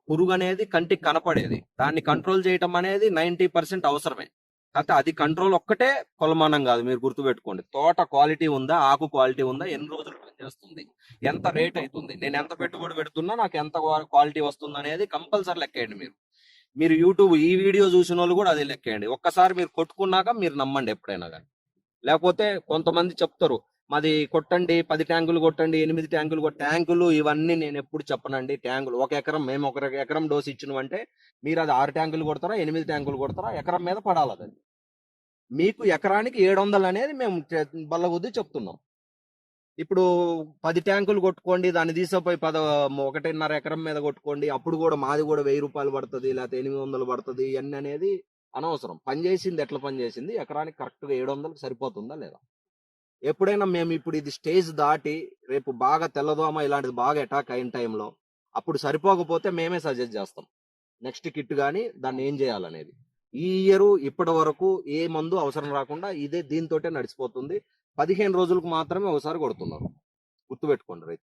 పురుగు అనేది కంటికి కనపడేది. దాన్ని కంట్రోల్ చేయటం అనేది 90% అవసరమే. కాకపోతే అది కంట్రోల్ ఒక్కటే కొలమానం కాదు. మీరు గుర్తుపెట్టుకోండి. తోట క్వాలిటీ ఉందా, ఆకు క్వాలిటీ ఉందా, ఎన్ని రోజులు పనిచేస్తుంది, ఎంత రేట్ అవుతుంది, నేను ఎంత పెట్టుబడి పెడుతున్నా నాకు ఎంత క్వాలిటీ వస్తుంది అనేది కంపల్సరీ లెక్కేయండి. మీరు మీరు యూట్యూబ్ ఈ వీడియో చూసిన వాళ్ళు కూడా అదే లెక్కేయండి. ఒక్కసారి మీరు కొట్టుకున్నాక మీరు నమ్మండి ఎప్పుడైనా కానీ. లేకపోతే కొంతమంది చెప్తారు మాది కొట్టండి 10 ట్యాంకులు కొట్టండి 8 ట్యాంకులు ట్యాంకులు ఇవన్నీ నేను ఎప్పుడు చెప్పనండి. ట్యాంకులు ఒక ఎకరం, మేము ఒక ఎకరం డోస్ ఇచ్చినవంటే మీరు అది 6 ట్యాంకులు కొడతారా 8 ట్యాంకులు కొడతారా, ఎకరం మీద పడాలి. అది మీకు ఎకరానికి 700 అనేది మేము బల్లగుద్ది చెప్తున్నాం. ఇప్పుడు 10 ట్యాంకులు కొట్టుకోండి, దాన్ని తీసుకుపోయి 1.5 ఎకరం మీద కొట్టుకోండి, అప్పుడు కూడా మాది కూడా 1000 రూపాయలు పడుతుంది లేకపోతే 800 పడుతుంది. ఇవన్నీ అనేది అనవసరం. పని చేసింది ఎట్లా పని చేసింది, ఎకరానికి కరెక్ట్గా 700 సరిపోతుందా లేదా. ఎప్పుడైనా మేము ఇప్పుడు ఇది స్టేజ్ దాటి రేపు బాగా తెల్లదోమ ఇలాంటిది బాగా అటాక్ అయిన టైంలో అప్పుడు సరిపోకపోతే మేమే సజెస్ట్ చేస్తాం నెక్స్ట్ కిట్ కానీ దాన్ని ఏం చేయాలనేది. ఈ ఇయర్ ఇప్పటి వరకు ఏ మందు అవసరం రాకుండా ఇదే దీంతోటే నడిచిపోతుంది. 15 రోజులకు మాత్రమే ఒకసారి కొడుతున్నారు. గుర్తుపెట్టుకోండి రైతు.